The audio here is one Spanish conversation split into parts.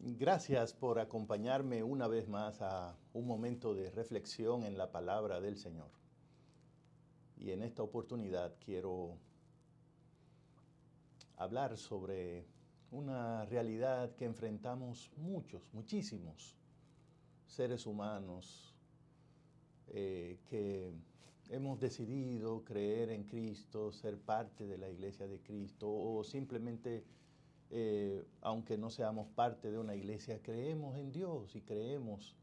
Gracias por acompañarme una vez más a un momento de reflexión en la palabra del Señor. Y en esta oportunidad quiero hablar sobre una realidad que enfrentamos muchísimos seres humanos que hemos decidido creer en Cristo, ser parte de la iglesia de Cristo o simplemente aunque no seamos parte de una iglesia, creemos en Dios y creemos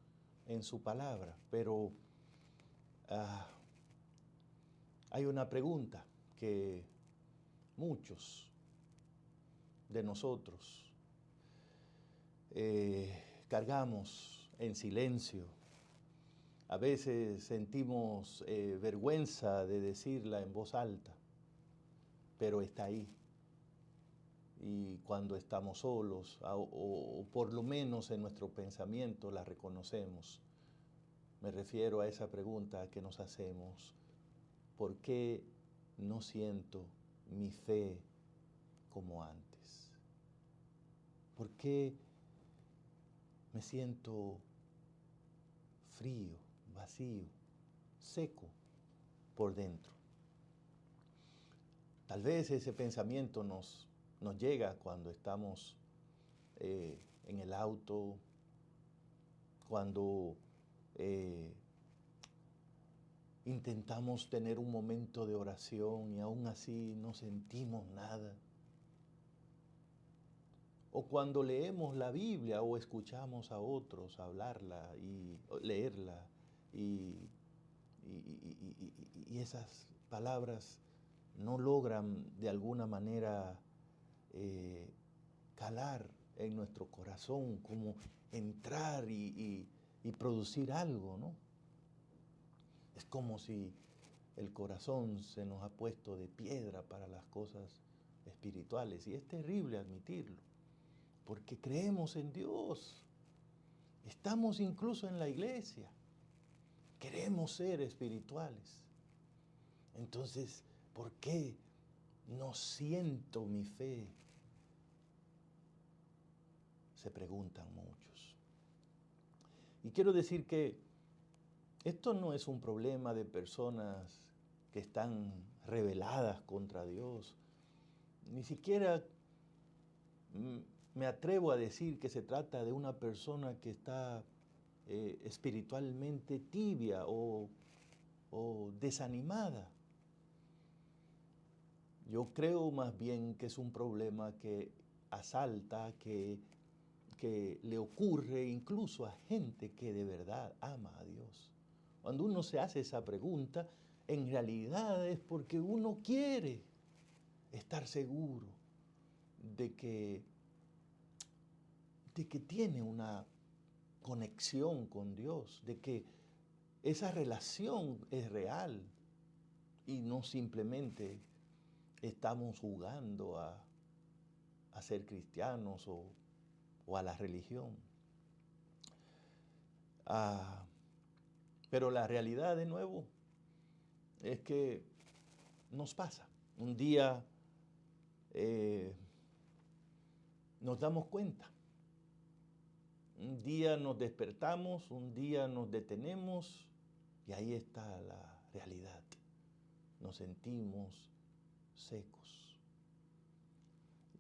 en su palabra. Pero hay una pregunta que muchos de nosotros cargamos en silencio. A veces sentimos vergüenza de decirla en voz alta, pero está ahí. Y cuando estamos solos, o por lo menos en nuestro pensamiento, la reconocemos. Me refiero a esa pregunta que nos hacemos: ¿por qué no siento mi fe como antes? ¿Por qué me siento frío, vacío, seco por dentro? Tal vez ese pensamiento nos llega cuando estamos en el auto, cuando intentamos tener un momento de oración y aún así no sentimos nada. O cuando leemos la Biblia o escuchamos a otros hablarla y leerla y esas palabras no logran de alguna manera calar en nuestro corazón, como entrar y producir algo, ¿no? Es como si el corazón se nos ha puesto de piedra para las cosas espirituales, y es terrible admitirlo, porque creemos en Dios, estamos incluso en la iglesia, queremos ser espirituales. Entonces, ¿por qué no siento mi fe? Se preguntan muchos. Y quiero decir que esto no es un problema de personas que están rebeladas contra Dios. Ni siquiera me atrevo a decir que se trata de una persona que está espiritualmente tibia o desanimada. Yo creo más bien que es un problema que asalta, que le ocurre incluso a gente que de verdad ama a Dios. Cuando uno se hace esa pregunta, en realidad es porque uno quiere estar seguro de que tiene una conexión con Dios, de que esa relación es real y no simplemente estamos jugando a ser cristianos o a la religión. Pero la realidad, de nuevo, es que nos pasa. Un día nos damos cuenta. Un día nos despertamos, un día nos detenemos y ahí está la realidad. Nos sentimos secos.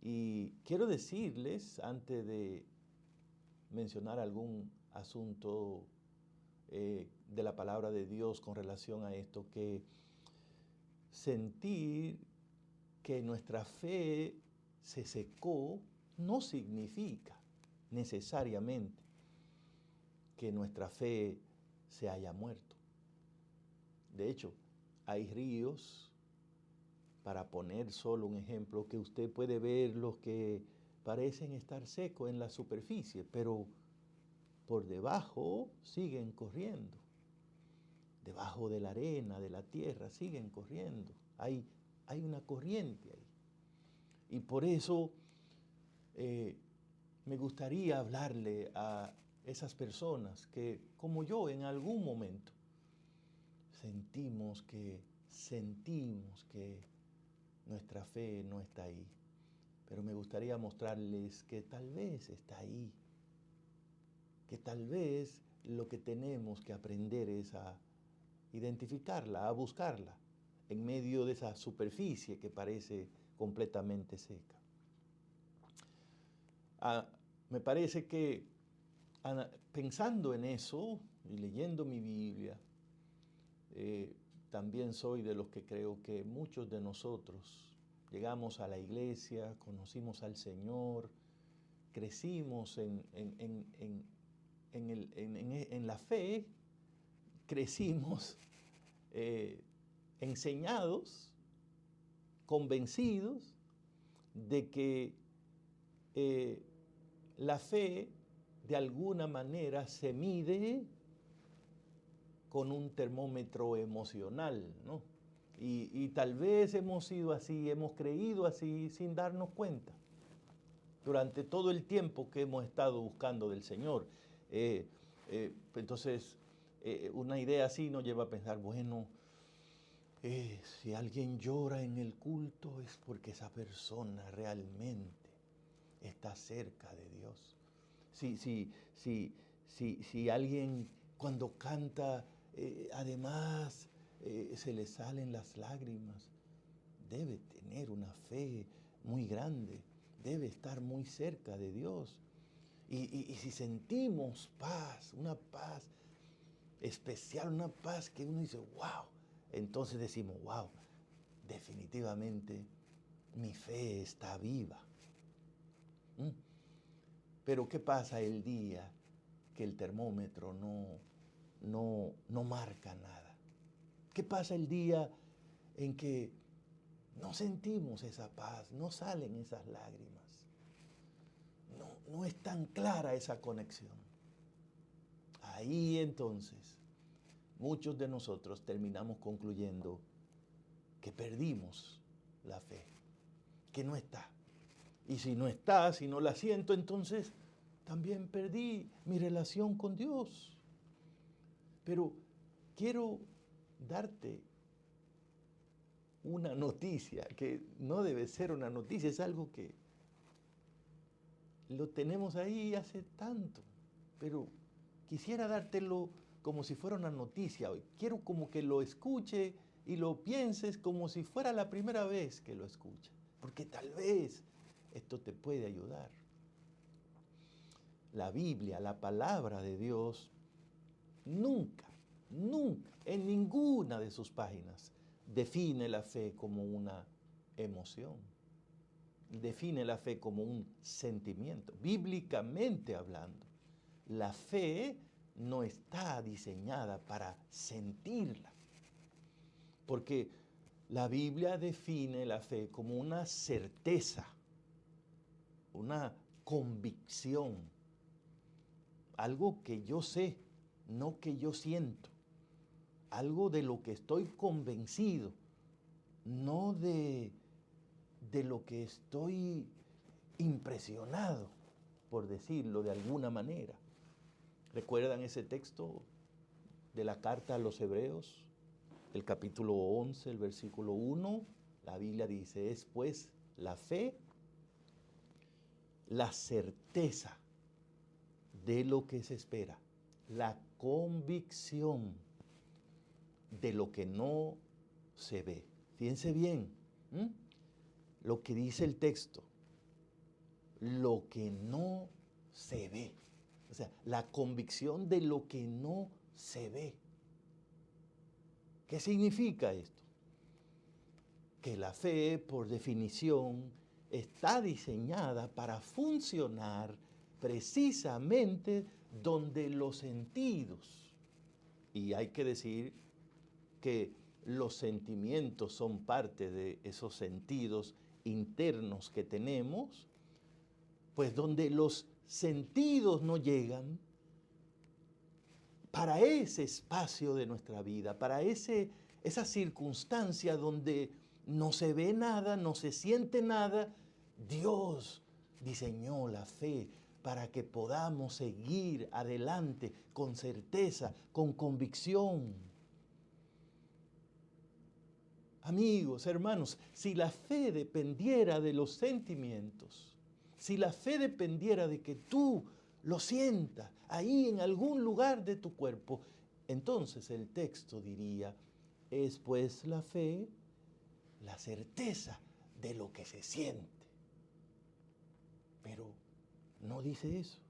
Y quiero decirles, antes de mencionar algún asunto de la palabra de Dios con relación a esto, que sentir que nuestra fe se secó no significa necesariamente que nuestra fe se haya muerto. De hecho, hay ríos, para poner solo un ejemplo, que usted puede ver los que parecen estar secos en la superficie, pero por debajo siguen corriendo. Debajo de la arena, de la tierra, siguen corriendo. Hay una corriente ahí. Y por eso me gustaría hablarle a esas personas que, como yo, en algún momento sentimos que nuestra fe no está ahí. Pero me gustaría mostrarles que tal vez está ahí. que tal vez lo que tenemos que aprender es a identificarla, a buscarla en medio de esa superficie que parece completamente seca. Me parece que pensando en eso y leyendo mi Biblia, también soy de los que creo que muchos de nosotros llegamos a la iglesia, conocimos al Señor, crecimos en la fe, crecimos enseñados, convencidos de que la fe de alguna manera se mide con un termómetro emocional, ¿no? Y tal vez hemos sido así, hemos creído así sin darnos cuenta durante todo el tiempo que hemos estado buscando del Señor. Entonces, una idea así nos lleva a pensar, bueno, si alguien llora en el culto es porque esa persona realmente está cerca de Dios. Si alguien cuando canta, además se le salen las lágrimas, debe tener una fe muy grande, debe estar muy cerca de Dios. Y si sentimos paz, una paz especial, una paz que uno dice, wow, entonces decimos, wow, definitivamente mi fe está viva. Pero ¿qué pasa el día que el termómetro no marca nada? ¿Qué pasa el día en que no sentimos esa paz, no salen esas lágrimas? No es tan clara esa conexión. Ahí entonces muchos de nosotros terminamos concluyendo que perdimos la fe, que no está. Y si no está, si no la siento, entonces también perdí mi relación con Dios. Pero quiero darte una noticia, que no debe ser una noticia, es algo que lo tenemos ahí hace tanto, pero quisiera dártelo como si fuera una noticia hoy. Quiero como que lo escuche y lo pienses como si fuera la primera vez que lo escuchas, porque tal vez esto te puede ayudar. La Biblia, la palabra de Dios, nunca, en ninguna de sus páginas define la fe como una emoción. Define la fe como un sentimiento. Bíblicamente hablando, la fe no está diseñada para sentirla, porque la Biblia define la fe como una certeza, una convicción, algo que yo sé, no que yo siento, algo de lo que estoy convencido, no de lo que estoy impresionado, por decirlo de alguna manera. ¿Recuerdan ese texto de la carta a los Hebreos? El capítulo 11, el versículo 1, la Biblia dice, es pues la fe, la certeza de lo que se espera, la convicción de lo que no se ve. Fíjense bien, lo que dice el texto, lo que no se ve. O sea, la convicción de lo que no se ve. ¿Qué significa esto? Que la fe, por definición, está diseñada para funcionar precisamente donde los sentidos, y hay que decir que los sentimientos son parte de esos sentidos internos que tenemos, pues donde los sentidos no llegan, para ese espacio de nuestra vida, para esa circunstancia donde no se ve nada, no se siente nada, Dios diseñó la fe para que podamos seguir adelante con certeza, con convicción. Amigos, hermanos, si la fe dependiera de los sentimientos, si la fe dependiera de que tú lo sientas ahí en algún lugar de tu cuerpo. Entonces el texto diría, es pues la fe, la certeza de lo que se siente. Pero no dice eso.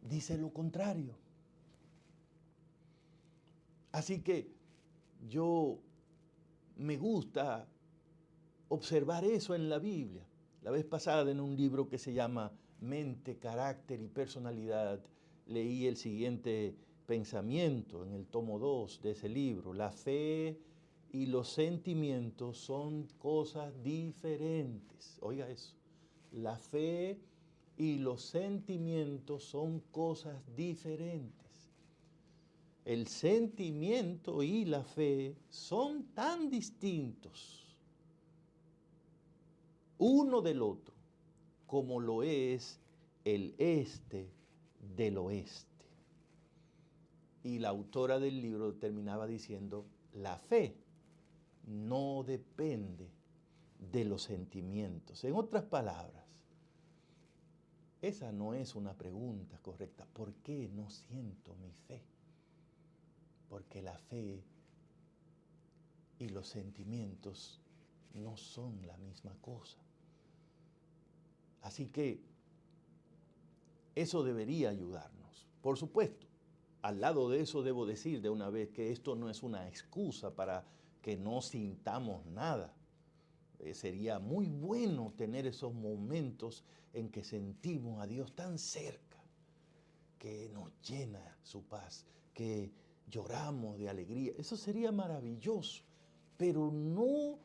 Dice lo contrario. Así que yo me gusta observar eso en la Biblia. La vez pasada en un libro que se llama Mente, Carácter y Personalidad, leí el siguiente pensamiento en el tomo 2 de ese libro. La fe y los sentimientos son cosas diferentes. Oiga eso. La fe y los sentimientos son cosas diferentes. El sentimiento y la fe son tan distintos uno del otro como lo es el este del oeste. Y la autora del libro terminaba diciendo, la fe no depende de los sentimientos. En otras palabras, esa no es una pregunta correcta. ¿Por qué no siento mi fe? Porque la fe y los sentimientos no son la misma cosa. Así que eso debería ayudarnos. Por supuesto, al lado de eso debo decir de una vez que esto no es una excusa para que no sintamos nada. Sería muy bueno tener esos momentos en que sentimos a Dios tan cerca, que nos llena su paz, que lloramos de alegría. Eso sería maravilloso, pero no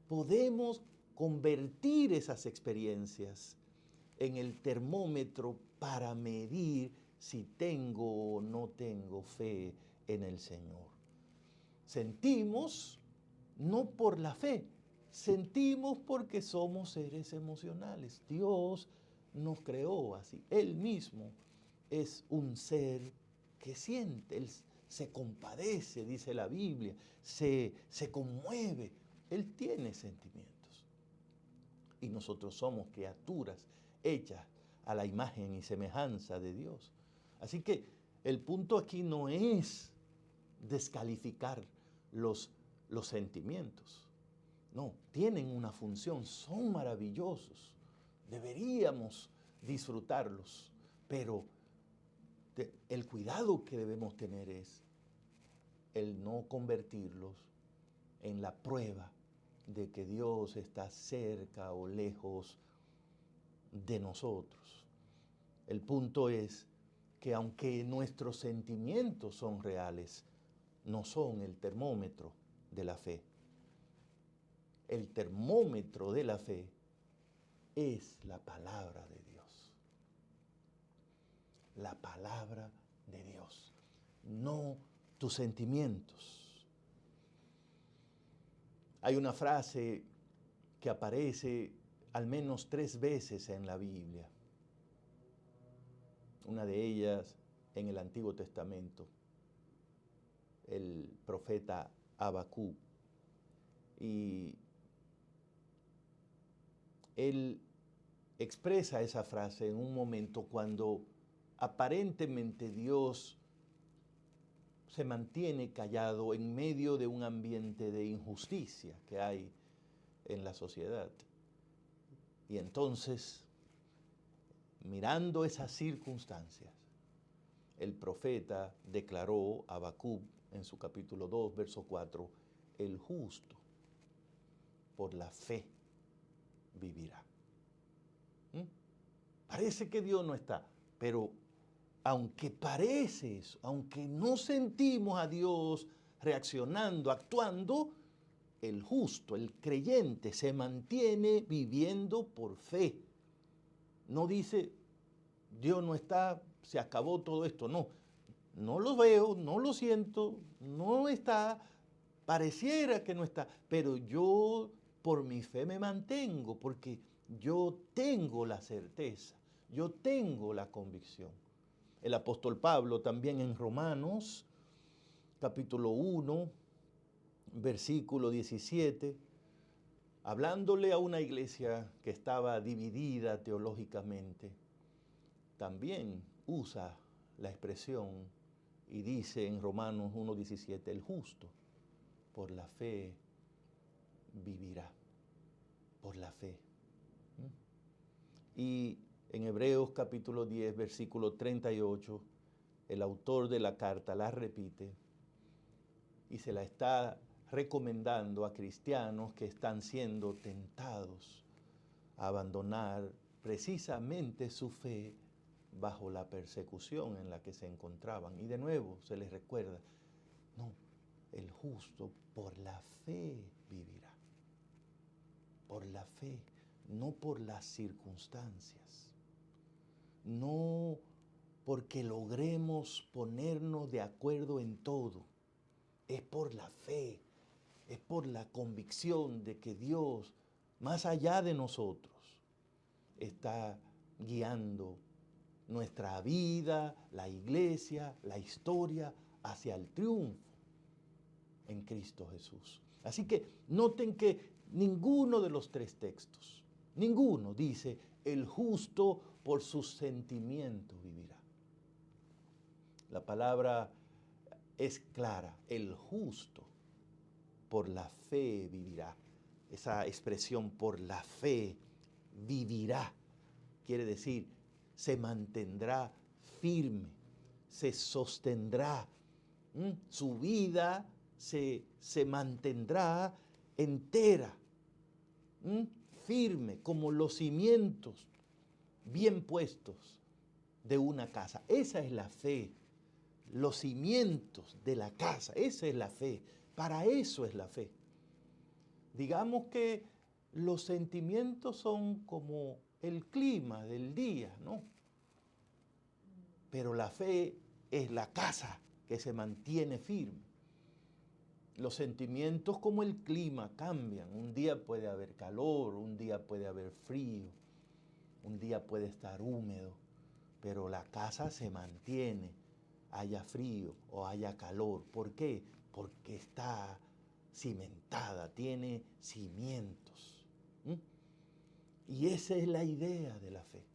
podemos convertir esas experiencias en el termómetro para medir si tengo o no tengo fe en el Señor. Sentimos no por la fe, sentimos porque somos seres emocionales. Dios nos creó así. Él mismo es un ser que siente, Él se compadece, dice la Biblia, se conmueve. Él tiene sentimientos. Y nosotros somos criaturas hechas a la imagen y semejanza de Dios. Así que el punto aquí no es descalificar los sentimientos. No, tienen una función, son maravillosos. Deberíamos disfrutarlos, pero el cuidado que debemos tener es el no convertirlos en la prueba de que Dios está cerca o lejos de nosotros. El punto es que aunque nuestros sentimientos son reales, no son el termómetro de la fe. El termómetro de la fe es la palabra de Dios. La palabra de Dios, no tus sentimientos. Hay una frase que aparece al menos 3 veces en la Biblia. Una de ellas en el Antiguo Testamento, el profeta Habacuc. Y él expresa esa frase en un momento cuando aparentemente Dios se mantiene callado en medio de un ambiente de injusticia que hay en la sociedad. Y entonces, mirando esas circunstancias, el profeta declaró a Habacuc en su capítulo 2, verso 4, el justo por la fe vivirá. Parece que Dios no está, pero aunque parece eso, aunque no sentimos a Dios reaccionando, actuando, el justo, el creyente, se mantiene viviendo por fe. No dice, Dios no está, se acabó todo esto. No lo veo, no lo siento, no está, pareciera que no está, pero yo por mi fe me mantengo, porque yo tengo la certeza, yo tengo la convicción. El apóstol Pablo también en Romanos, capítulo 1, versículo 17, hablándole a una iglesia que estaba dividida teológicamente, también usa la expresión y dice en Romanos 1:17, el justo por la fe vivirá, por la fe. Y en Hebreos capítulo 10, versículo 38, el autor de la carta la repite y se la está recomendando a cristianos que están siendo tentados a abandonar precisamente su fe bajo la persecución en la que se encontraban. Y de nuevo se les recuerda, no, el justo por la fe vivirá, por la fe, no por las circunstancias, no porque logremos ponernos de acuerdo en todo, es por la fe, es por la convicción de que Dios, más allá de nosotros, está guiando nuestra vida, la iglesia, la historia hacia el triunfo en Cristo Jesús. Así que noten que ninguno de los tres textos, ninguno dice, el justo por sus sentimientos vivirá. La palabra es clara, el justo por la fe vivirá. Esa expresión por la fe vivirá quiere decir se mantendrá firme, se sostendrá, su vida se mantendrá entera, firme, como los cimientos bien puestos de una casa. Esa es la fe, los cimientos de la casa, esa es la fe, para eso es la fe. Digamos que los sentimientos son como el clima del día, ¿no? Pero la fe es la casa que se mantiene firme. Los sentimientos como el clima cambian. Un día puede haber calor, un día puede haber frío, un día puede estar húmedo, pero la casa se mantiene, haya frío o haya calor. ¿Por qué? Porque está cimentada, tiene cimientos. Y esa es la idea de la fe,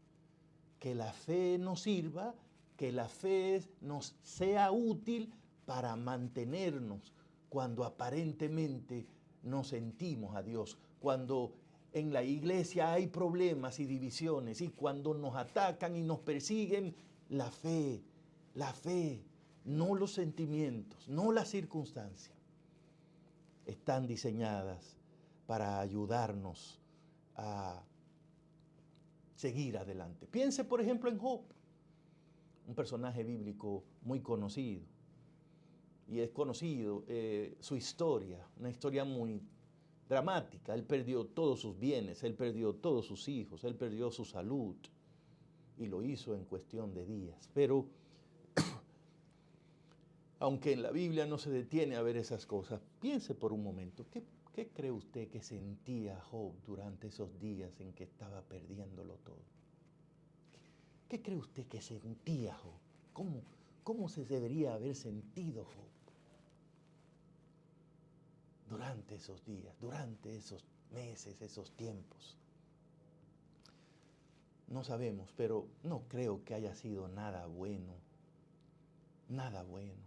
que la fe nos sirva, que la fe nos sea útil para mantenernos cuando aparentemente no sentimos a Dios, cuando en la iglesia hay problemas y divisiones y cuando nos atacan y nos persiguen, la fe, no los sentimientos, no las circunstancias, están diseñadas para ayudarnos a seguir adelante. Piense, por ejemplo, en Job, un personaje bíblico muy conocido. Y es conocido su historia, una historia muy dramática. Él perdió todos sus bienes, él perdió todos sus hijos, él perdió su salud. Y lo hizo en cuestión de días. Pero, aunque en la Biblia no se detiene a ver esas cosas, piense por un momento, ¿qué cree usted que sentía Job durante esos días en que estaba perdiéndolo todo? ¿Qué cree usted que sentía Job? ¿Cómo se debería haber sentido Job durante esos días, durante esos meses, esos tiempos? No sabemos, pero no creo que haya sido nada bueno, nada bueno.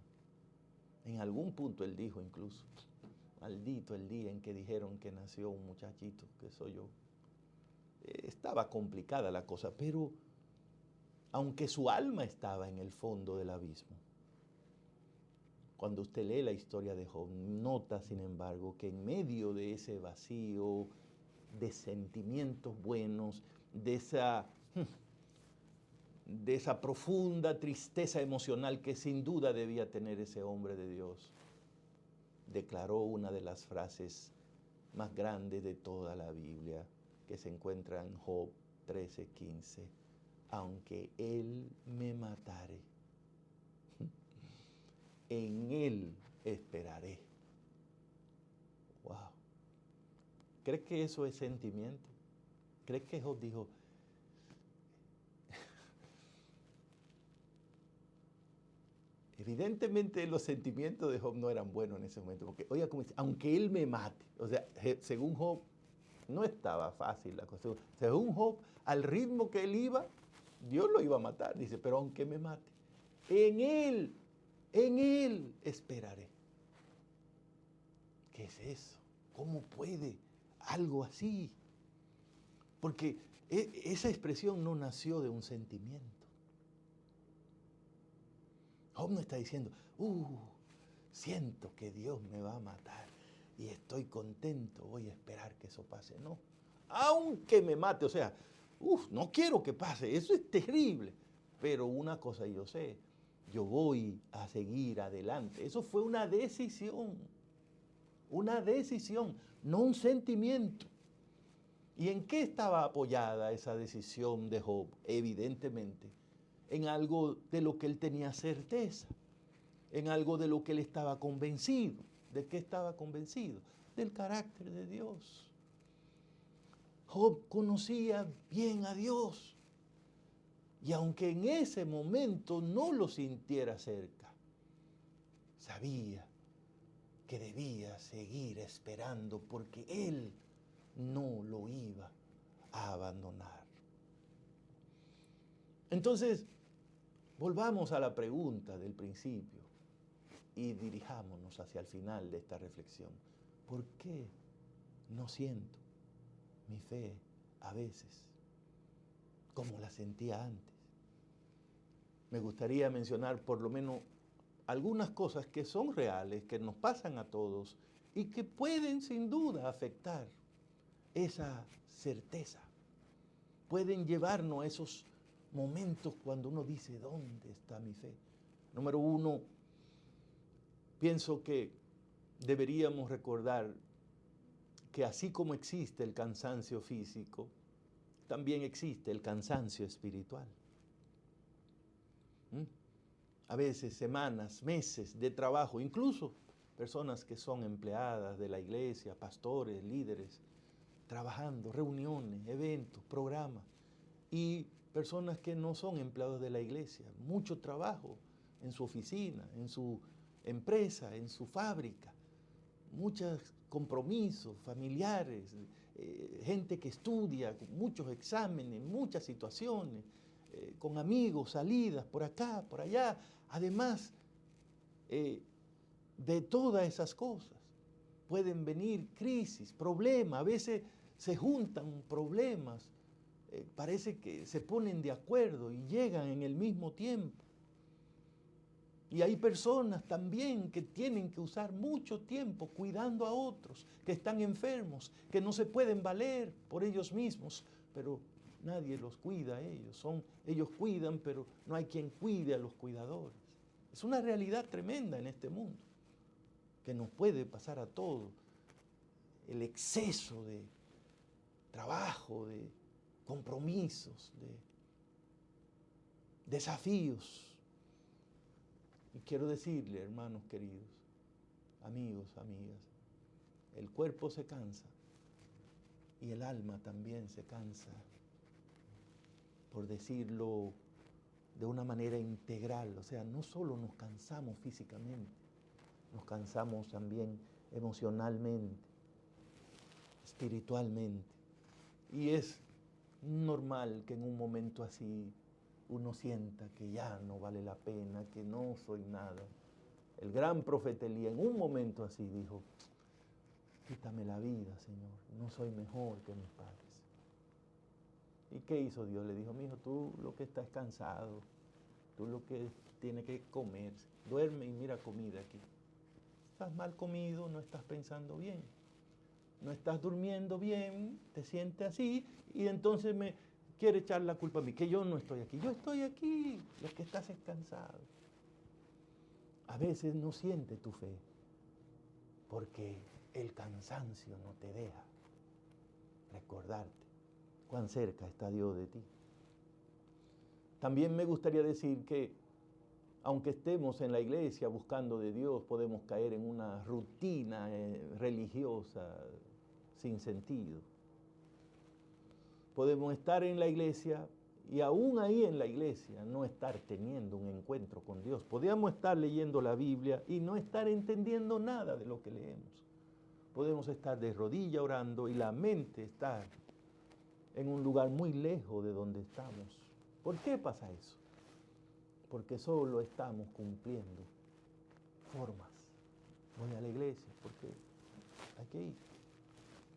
En algún punto él dijo incluso, maldito el día en que dijeron que nació un muchachito, que soy yo. Estaba complicada la cosa, pero aunque su alma estaba en el fondo del abismo, cuando usted lee la historia de Job, nota, sin embargo, que en medio de ese vacío, de sentimientos buenos, de esa profunda tristeza emocional que sin duda debía tener ese hombre de Dios, declaró una de las frases más grandes de toda la Biblia, que se encuentra en Job 13:15. Aunque Él me matare, en Él esperaré. Wow. ¿Crees que eso es sentimiento? ¿Crees que Job dijo, evidentemente los sentimientos de Job no eran buenos en ese momento, porque oiga como dice, aunque Él me mate, o sea, según Job, No estaba fácil la cosa. Según Job, al ritmo que él iba, Dios lo iba a matar. Dice, pero aunque me mate, en Él esperaré. ¿Qué es eso? ¿Cómo puede algo así? Porque esa expresión no nació de un sentimiento. Job no está diciendo, siento que Dios me va a matar y estoy contento, voy a esperar que eso pase. No, aunque me mate, o sea, no quiero que pase, eso es terrible. Pero una cosa yo sé, yo voy a seguir adelante. Eso fue una decisión, no un sentimiento. ¿Y en qué estaba apoyada esa decisión de Job? Evidentemente, en algo de lo que él tenía certeza, en algo de lo que él estaba convencido. ¿De qué estaba convencido? Del carácter de Dios. Job conocía bien a Dios. Y aunque en ese momento no lo sintiera cerca, sabía que debía seguir esperando porque él no lo iba a abandonar. Entonces, volvamos a la pregunta del principio y dirijámonos hacia el final de esta reflexión. ¿Por qué no siento mi fe a veces como la sentía antes? Me gustaría mencionar por lo menos algunas cosas que son reales, que nos pasan a todos y que pueden sin duda afectar esa certeza. Pueden llevarnos a esos momentos cuando uno dice, ¿dónde está mi fe? Número uno, pienso que deberíamos recordar que así como existe el cansancio físico, también existe el cansancio espiritual. A veces semanas, meses de trabajo, incluso personas que son empleadas de la iglesia, pastores, líderes, trabajando, reuniones, eventos, programas, y personas que no son empleados de la iglesia, mucho trabajo en su oficina, en su empresa, en su fábrica, muchos compromisos familiares, gente que estudia, muchos exámenes, muchas situaciones, con amigos, salidas por acá, por allá. Además de todas esas cosas, pueden venir crisis, problemas, a veces se juntan problemas, parece que se ponen de acuerdo y llegan en el mismo tiempo. Y hay personas también que tienen que usar mucho tiempo cuidando a otros, que están enfermos, que no se pueden valer por ellos mismos, pero nadie los cuida a ellos. Ellos cuidan, pero no hay quien cuide a los cuidadores. Es una realidad tremenda en este mundo, que nos puede pasar a todos. El exceso de trabajo, de compromisos, de desafíos. Y quiero decirle, hermanos queridos, amigos, amigas, el cuerpo se cansa y el alma también se cansa, por decirlo de una manera integral. O sea, no solo nos cansamos físicamente, nos cansamos también emocionalmente, espiritualmente. Y es normal que en un momento así uno sienta que ya no vale la pena, que no soy nada. El gran profeta Elías en un momento así dijo, quítame la vida, Señor, no soy mejor que mis padres. ¿Y qué hizo Dios? Le dijo, mijo, tú lo que estás cansado, tú lo que tienes que comer, duerme y mira comida aquí. Estás mal comido, no estás pensando bien, no estás durmiendo bien, te sientes así y entonces me quiere echar la culpa a mí, que yo no estoy aquí. Yo estoy aquí, lo que estás es cansado. A veces no siente tu fe, porque el cansancio no te deja recordarte cuán cerca está Dios de ti. También me gustaría decir que, aunque estemos en la iglesia buscando de Dios, podemos caer en una rutina religiosa sin sentido. Podemos estar en la iglesia y aún ahí en la iglesia no estar teniendo un encuentro con Dios. Podríamos estar leyendo la Biblia y no estar entendiendo nada de lo que leemos. Podemos estar de rodilla orando y la mente está en un lugar muy lejos de donde estamos. ¿Por qué pasa eso? Porque solo estamos cumpliendo formas. Voy a la iglesia porque hay que ir.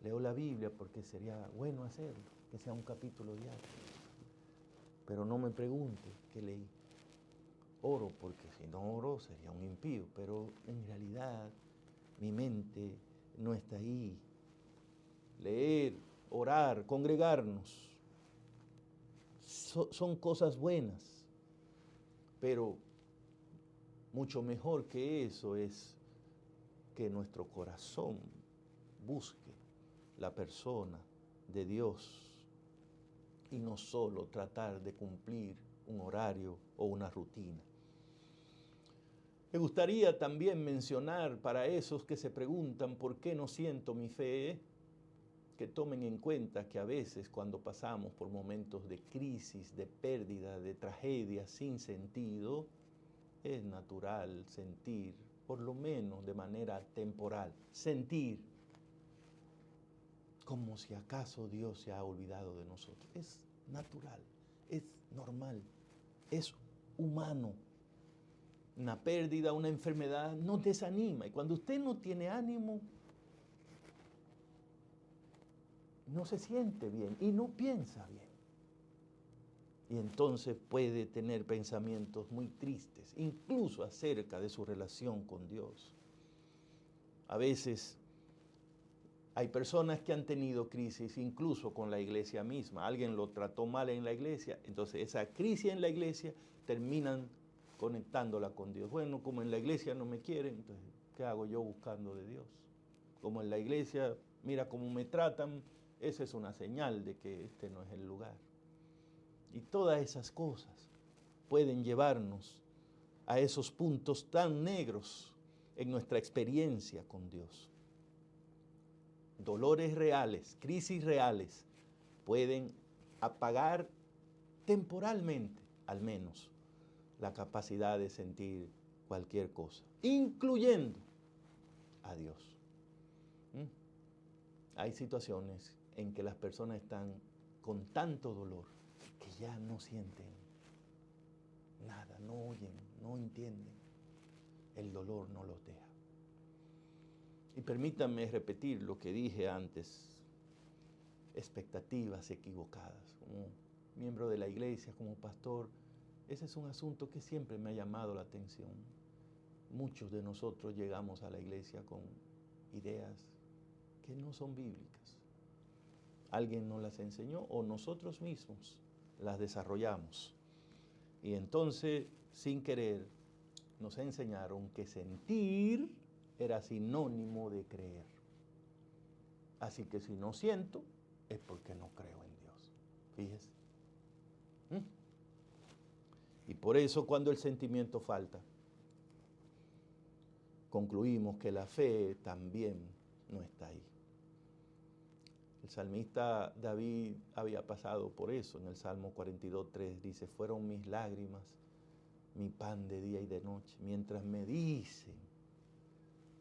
Leo la Biblia porque sería bueno hacerlo, que sea un capítulo diario. Pero no me pregunte qué leí. Oro porque si no oro sería un impío, pero en realidad mi mente no está ahí. Leer, orar, congregarnos, son cosas buenas, pero mucho mejor que eso es que nuestro corazón busque la persona de Dios y no solo tratar de cumplir un horario o una rutina. Me gustaría también mencionar para esos que se preguntan por qué no siento mi fe, que tomen en cuenta que a veces cuando pasamos por momentos de crisis, de pérdida, de tragedia sin sentido, es natural sentir, por lo menos de manera temporal, sentir como si acaso Dios se ha olvidado de nosotros. Es natural, es normal, es humano. Una pérdida, una enfermedad nos desanima. Y cuando usted no tiene ánimo, no se siente bien y no piensa bien. Y entonces puede tener pensamientos muy tristes, incluso acerca de su relación con Dios. A veces hay personas que han tenido crisis incluso con la iglesia misma. Alguien lo trató mal en la iglesia, entonces esa crisis en la iglesia terminan conectándola con Dios. Bueno, como en la iglesia no me quieren, entonces, ¿qué hago yo buscando de Dios? Como en la iglesia, mira cómo me tratan, esa es una señal de que este no es el lugar. Y todas esas cosas pueden llevarnos a esos puntos tan negros en nuestra experiencia con Dios. Dolores reales, crisis reales, pueden apagar temporalmente, al menos, la capacidad de sentir cualquier cosa, incluyendo a Dios. Hay situaciones en que las personas están con tanto dolor que ya no sienten nada, no oyen, no entienden. El dolor no los deja. Y permítanme repetir lo que dije antes, expectativas equivocadas. Como miembro de la iglesia, como pastor, ese es un asunto que siempre me ha llamado la atención. Muchos de nosotros llegamos a la iglesia con ideas que no son bíblicas. Alguien nos las enseñó o nosotros mismos las desarrollamos. Y entonces, sin querer, nos enseñaron que sentir era sinónimo de creer. Así que si no siento, es porque no creo en Dios. Fíjese. Y por eso cuando el sentimiento falta, concluimos que la fe también no está ahí. El salmista David había pasado por eso. En el Salmo 42:3 dice, fueron mis lágrimas, mi pan de día y de noche, mientras me dicen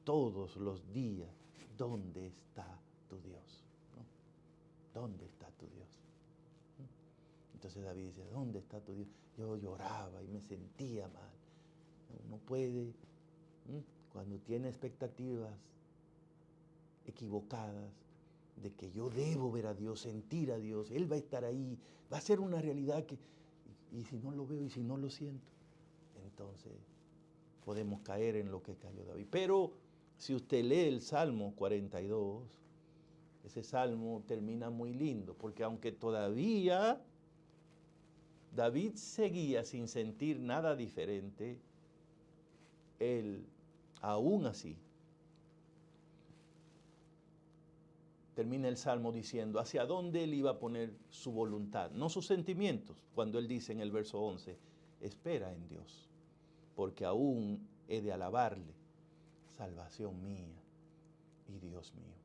todos los días, ¿dónde está tu Dios? ¿No? ¿Dónde está tu Dios? Entonces David dice, ¿dónde está tu Dios? Yo lloraba y me sentía mal. Uno puede, cuando tiene expectativas equivocadas de que yo debo ver a Dios, sentir a Dios, Él va a estar ahí, va a ser una realidad que, y si no lo veo y si no lo siento, entonces podemos caer en lo que cayó David. Pero si usted lee el Salmo 42, ese salmo termina muy lindo, porque aunque todavía David seguía sin sentir nada diferente, él aún así termina el salmo diciendo hacia dónde él iba a poner su voluntad, no sus sentimientos, cuando él dice en el verso 11, espera en Dios, porque aún he de alabarle, salvación mía y Dios mío.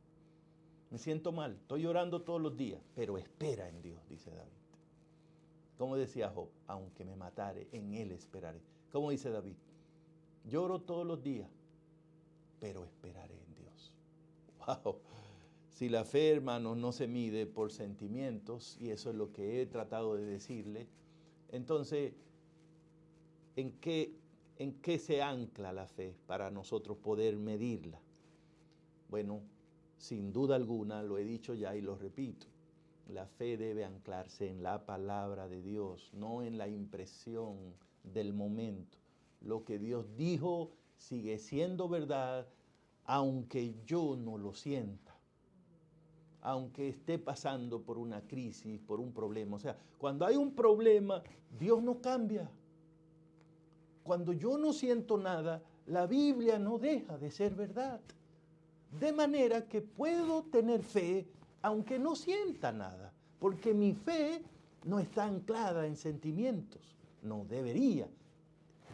Me siento mal, estoy llorando todos los días, pero espera en Dios, dice David. Como decía Job, aunque me matare, en Él esperaré. Como dice David, lloro todos los días, pero esperaré en Dios. Wow. Wow. Si la fe, hermanos, no se mide por sentimientos, y eso es lo que he tratado de decirle, entonces, ¿en qué se ancla la fe para nosotros poder medirla? Bueno, sin duda alguna, lo he dicho ya y lo repito, la fe debe anclarse en la palabra de Dios, no en la impresión del momento. Lo que Dios dijo sigue siendo verdad, aunque yo no lo sienta, aunque esté pasando por una crisis, por un problema. O sea, cuando hay un problema, Dios no cambia. Cuando yo no siento nada, la Biblia no deja de ser verdad. De manera que puedo tener fe aunque no sienta nada, porque mi fe no está anclada en sentimientos. No debería,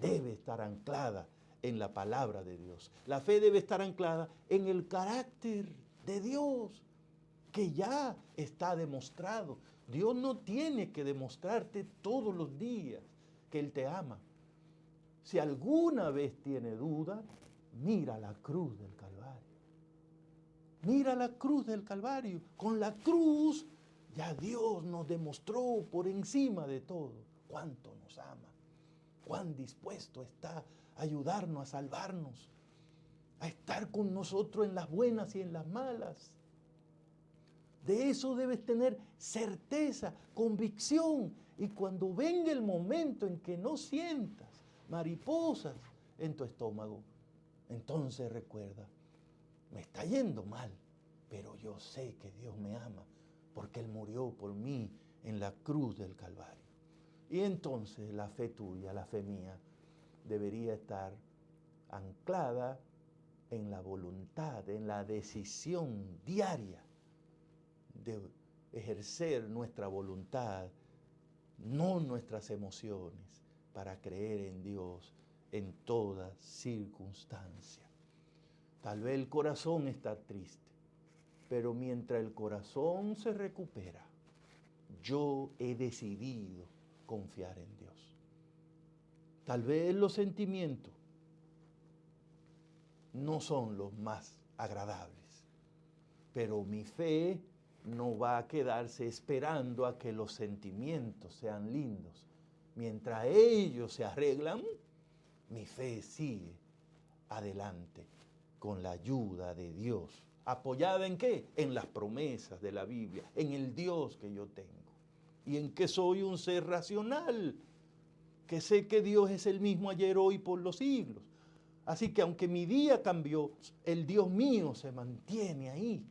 debe estar anclada en la palabra de Dios. La fe debe estar anclada en el carácter de Dios, que ya está demostrado. Dios no tiene que demostrarte todos los días que Él te ama. Si alguna vez tiene duda, mira la cruz del Calvario. Mira la cruz del Calvario. Con la cruz ya Dios nos demostró por encima de todo cuánto nos ama, cuán dispuesto está a ayudarnos, a salvarnos, a estar con nosotros en las buenas y en las malas. De eso debes tener certeza, convicción. Y cuando venga el momento en que no sientas mariposas en tu estómago, entonces recuerda, me está yendo mal, pero yo sé que Dios me ama porque Él murió por mí en la cruz del Calvario. Y entonces la fe tuya, la fe mía, debería estar anclada en la voluntad, en la decisión diaria de ejercer nuestra voluntad, no nuestras emociones, para creer en Dios en toda circunstancia. Tal vez el corazón está triste, pero mientras el corazón se recupera, yo he decidido confiar en Dios. Tal vez los sentimientos no son los más agradables, pero mi fe no va a quedarse esperando a que los sentimientos sean lindos. Mientras ellos se arreglan, mi fe sigue adelante con la ayuda de Dios. ¿Apoyada en qué? En las promesas de la Biblia, en el Dios que yo tengo. Y en que soy un ser racional, que sé que Dios es el mismo ayer, hoy, por los siglos. Así que aunque mi día cambió, el Dios mío se mantiene ahí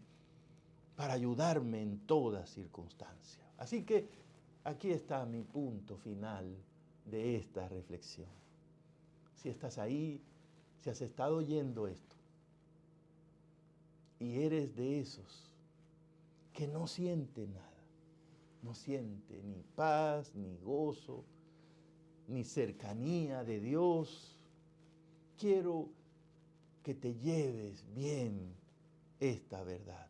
para ayudarme en toda circunstancia. Así que aquí está mi punto final de esta reflexión. Si estás ahí, si has estado oyendo esto y eres de esos que no siente nada, no siente ni paz, ni gozo, ni cercanía de Dios, quiero que te lleves bien esta verdad.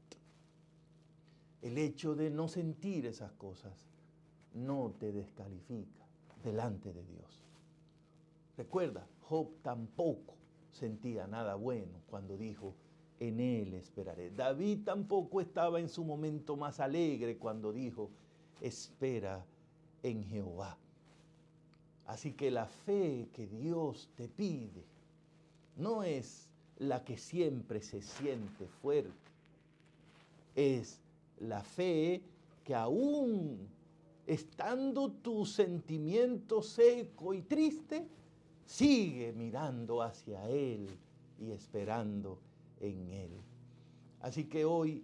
El hecho de no sentir esas cosas no te descalifica delante de Dios. Recuerda, Job tampoco sentía nada bueno cuando dijo, en Él esperaré. David tampoco estaba en su momento más alegre cuando dijo, espera en Jehová. Así que la fe que Dios te pide no es la que siempre se siente fuerte, es la fe que aún estando tu sentimiento seco y triste, sigue mirando hacia Él y esperando en Él. Así que hoy,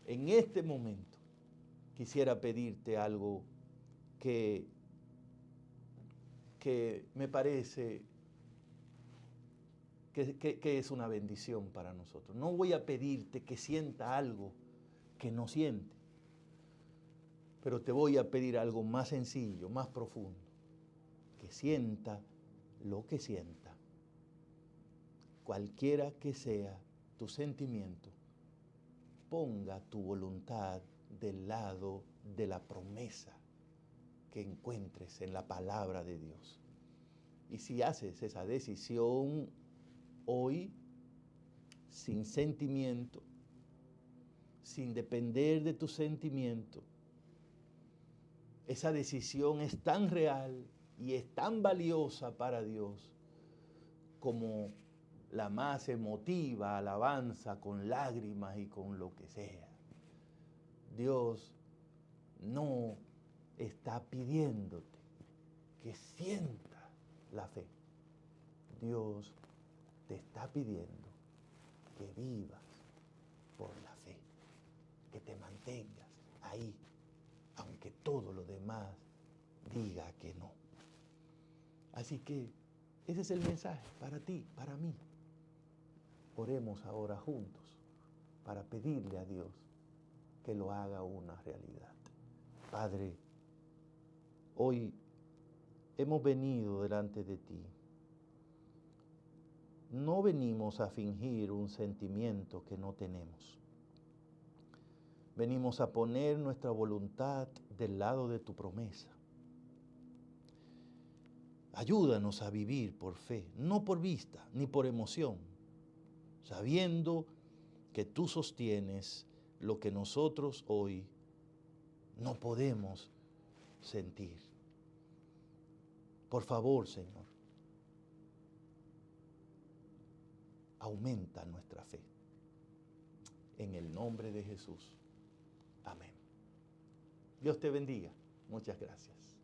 en este momento, quisiera pedirte algo que me parece que es una bendición para nosotros. No voy a pedirte que sienta algo que no siente, pero te voy a pedir algo más sencillo, más profundo, que sienta lo que sienta, cualquiera que sea tu sentimiento, ponga tu voluntad del lado de la promesa que encuentres en la palabra de Dios. Y si haces esa decisión hoy, sin sentimiento, sin depender de tu sentimiento. Esa decisión es tan real y es tan valiosa para Dios como la más emotiva alabanza con lágrimas y con lo que sea. Dios no está pidiéndote que sientas la fe. Dios te está pidiendo que vivas por la fe, que te mantengas ahí, aunque todo lo demás diga que no. Así que ese es el mensaje para ti, para mí. Oremos ahora juntos para pedirle a Dios que lo haga una realidad. Padre, hoy hemos venido delante de ti. No venimos a fingir un sentimiento que no tenemos. Venimos a poner nuestra voluntad del lado de tu promesa. Ayúdanos a vivir por fe, no por vista ni por emoción, sabiendo que tú sostienes lo que nosotros hoy no podemos sentir. Por favor, Señor, aumenta nuestra fe. En el nombre de Jesús. Amén. Dios te bendiga. Muchas gracias.